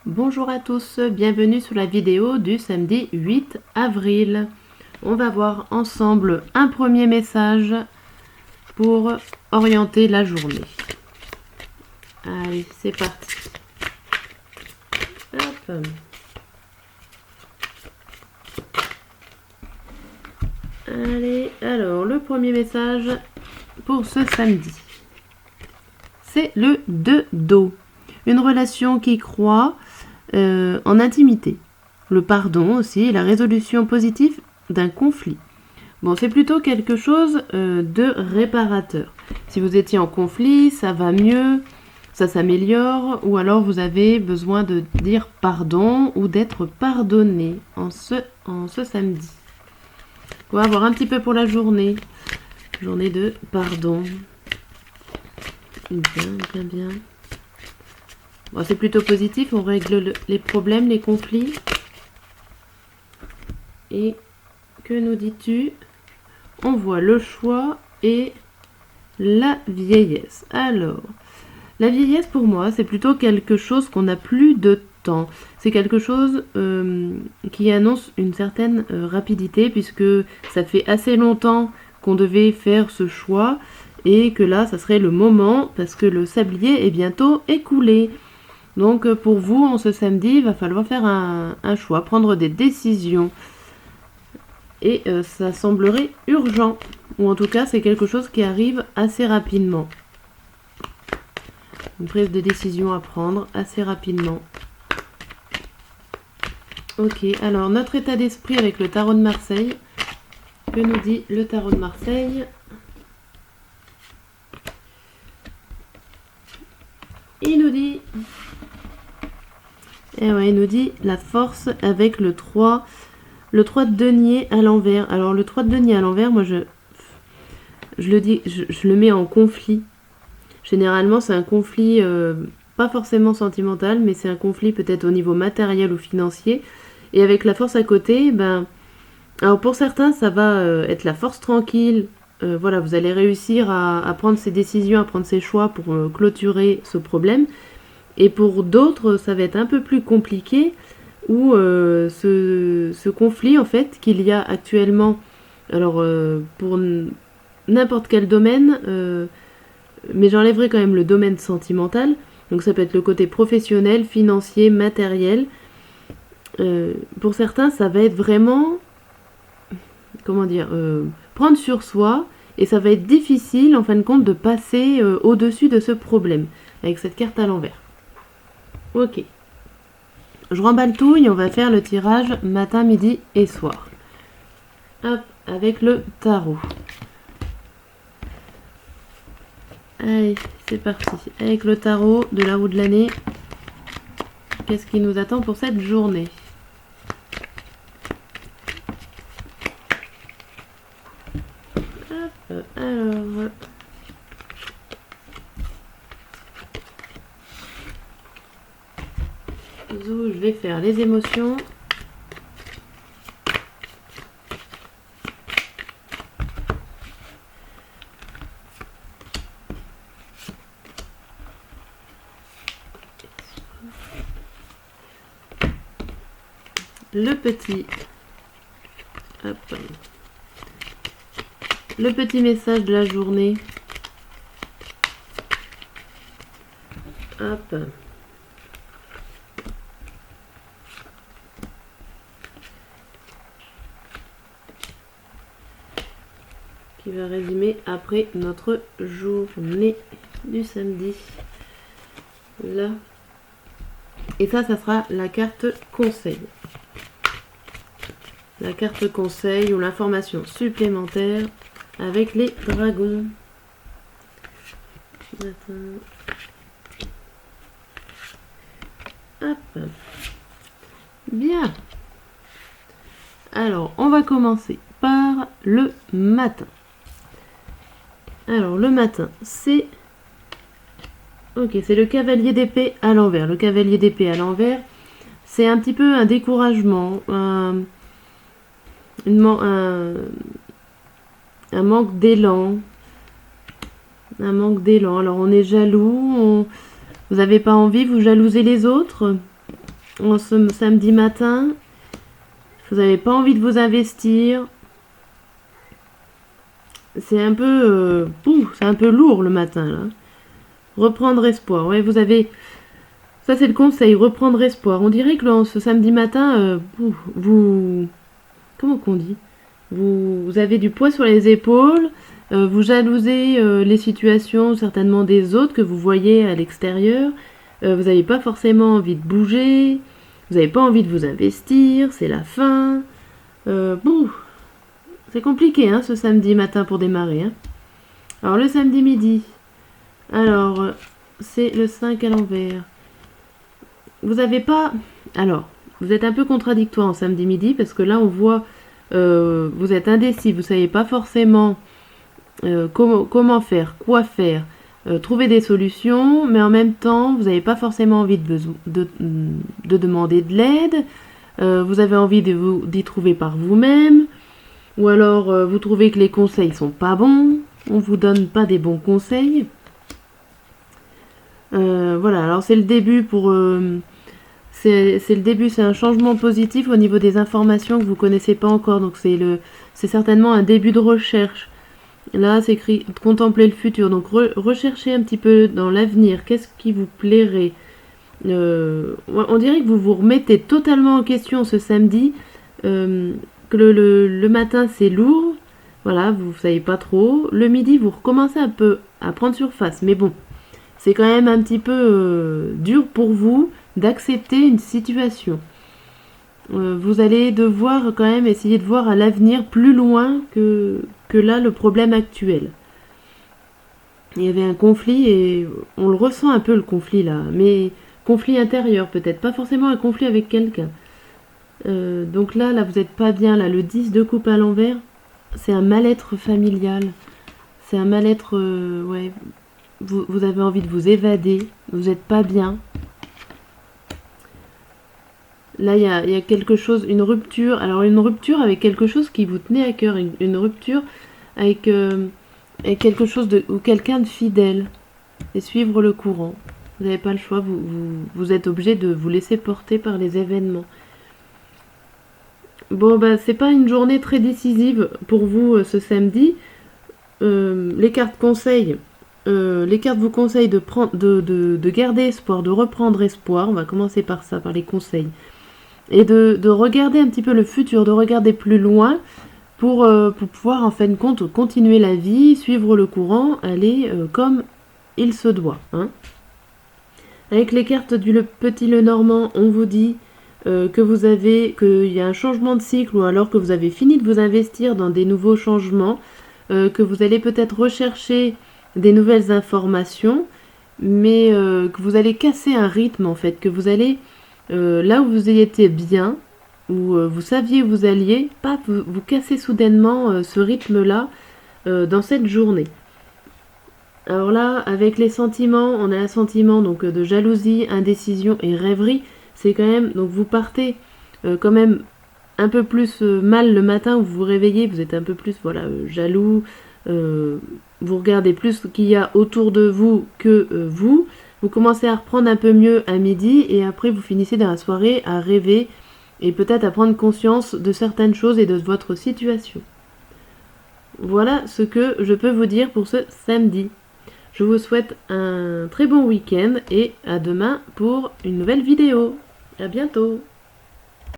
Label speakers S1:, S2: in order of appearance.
S1: Bonjour à tous, bienvenue sur la vidéo du samedi 8 avril. On va voir ensemble un premier message pour orienter la journée. Allez, c'est parti. Hop. Allez, alors le premier message pour ce samedi, c'est le 2 d'eau. Une relation qui croît en intimité. Le pardon aussi, la résolution positive d'un conflit. Bon, c'est plutôt quelque chose de réparateur. Si vous étiez en conflit, ça va mieux, ça s'améliore, ou alors vous avez besoin de dire pardon ou d'être pardonné en ce samedi. On va voir un petit peu pour la journée. Journée de pardon. Bien. Bon, c'est plutôt positif, on règle les problèmes, les conflits. Et que nous dis-tu? On voit le choix et la vieillesse. Alors, la vieillesse pour moi, c'est plutôt quelque chose qu'on n'a plus de temps. C'est quelque chose qui annonce une certaine rapidité puisque ça fait assez longtemps qu'on devait faire ce choix et que là, ça serait le moment parce que le sablier est bientôt écoulé. Donc pour vous, en ce samedi, il va falloir faire un choix, prendre des décisions. Et ça semblerait urgent. Ou en tout cas, c'est quelque chose qui arrive assez rapidement. Une prise de décision à prendre assez rapidement. Ok, alors notre état d'esprit avec le tarot de Marseille. Que nous dit le tarot de Marseille? Il nous dit... il nous dit la force avec le 3 de denier à l'envers. Alors le 3 de denier à l'envers, moi je le mets en conflit. Généralement c'est un conflit pas forcément sentimental, mais c'est un conflit peut-être au niveau matériel ou financier. Et avec la force à côté, alors pour certains ça va être la force tranquille. Voilà, vous allez réussir à prendre ces décisions, à prendre ces choix pour clôturer ce problème. Et pour d'autres, ça va être un peu plus compliqué, où ce conflit en fait qu'il y a actuellement, alors pour n'importe quel domaine, mais j'enlèverai quand même le domaine sentimental, donc ça peut être le côté professionnel, financier, matériel. Pour certains, ça va être vraiment, prendre sur soi, et ça va être difficile en fin de compte de passer au-dessus de ce problème, avec cette carte à l'envers. Ok. Je remballe tout et on va faire le tirage matin, midi et soir. Hop, avec le tarot. Allez, c'est parti. Avec le tarot de la roue de l'année, qu'est-ce qui nous attend pour cette journée? Hop, alors... Je vais faire les émotions. Le petit message de la journée. Hop. Qui va résumer après notre journée du samedi. Là. Et ça sera la carte conseil. La carte conseil ou l'information supplémentaire avec les dragons. Hop. Bien. Alors, on va commencer par le matin. Alors, le matin, c'est... Ok, c'est le cavalier d'épée à l'envers. Le cavalier d'épée à l'envers, c'est un petit peu un découragement, un manque d'élan. Un manque d'élan. Alors, on est jaloux, vous n'avez pas envie, vous jalousez les autres. en ce samedi matin, vous n'avez pas envie de vous investir. C'est un peu, c'est un peu lourd le matin là. Reprendre espoir. Ouais, vous avez, ça c'est le conseil, reprendre espoir. On dirait que ce samedi matin, comment qu'on dit, vous avez du poids sur les épaules. Vous jalousez les situations certainement des autres que vous voyez à l'extérieur. Vous n'avez pas forcément envie de bouger. Vous n'avez pas envie de vous investir. C'est la fin. C'est compliqué hein, ce samedi matin pour démarrer. Hein. Alors le samedi midi. Alors c'est le 5 à l'envers. Vous n'avez pas... Alors, vous êtes un peu contradictoire en samedi midi parce que là on voit... vous êtes indécis. Vous ne savez pas forcément... comment faire, quoi faire, trouver des solutions, mais en même temps, vous n'avez pas forcément envie de demander de l'aide, vous avez envie d'y trouver par vous-même, ou alors vous trouvez que les conseils sont pas bons, on vous donne pas des bons conseils. Voilà, alors c'est le début c'est le début, c'est un changement positif au niveau des informations que vous connaissez pas encore, donc c'est certainement un début de recherche. Là, c'est écrit contempler le futur. Donc, recherchez un petit peu dans l'avenir. Qu'est-ce qui vous plairait on dirait que vous vous remettez totalement en question ce samedi. Que le matin, c'est lourd. Voilà, vous ne savez pas trop. Le midi, vous recommencez un peu à prendre surface. Mais bon, c'est quand même un petit peu dur pour vous d'accepter une situation. Vous allez devoir quand même essayer de voir à l'avenir plus loin que là le problème actuel. Il y avait un conflit et on le ressent un peu le conflit là, mais conflit intérieur peut-être, pas forcément un conflit avec quelqu'un. Donc là vous n'êtes pas bien, là le 10 de coupe à l'envers, c'est un mal-être familial, c'est un mal-être, ouais, vous avez envie de vous évader, vous n'êtes pas bien. Là, il y a quelque chose, une rupture. Alors, une rupture avec quelque chose qui vous tenait à cœur. Une rupture avec quelque chose ou quelqu'un de fidèle. Et suivre le courant. Vous n'avez pas le choix. Vous êtes obligé de vous laisser porter par les événements. Bon, c'est pas une journée très décisive pour vous ce samedi. Les cartes conseillent. Les cartes vous conseillent de garder espoir, de reprendre espoir. On va commencer par ça, par les conseils. Et de regarder un petit peu le futur, de regarder plus loin pour pouvoir en fin de compte continuer la vie, suivre le courant, aller comme il se doit. Hein. Avec les cartes du petit Lenormand, on vous dit qu'il y a un changement de cycle ou alors que vous avez fini de vous investir dans des nouveaux changements, que vous allez peut-être rechercher des nouvelles informations, mais que vous allez casser un rythme en fait, que vous allez... là où vous y étiez bien, où vous saviez où vous alliez, vous cassez soudainement ce rythme-là dans cette journée. Alors là, avec les sentiments, on a un sentiment donc de jalousie, indécision et rêverie. C'est quand même, donc vous partez quand même un peu plus mal le matin où vous vous réveillez, vous êtes un peu plus jaloux, vous regardez plus ce qu'il y a autour de vous que vous. Vous commencez à reprendre un peu mieux à midi et après vous finissez dans la soirée à rêver et peut-être à prendre conscience de certaines choses et de votre situation. Voilà ce que je peux vous dire pour ce samedi. Je vous souhaite un très bon week-end et à demain pour une nouvelle vidéo. À bientôt.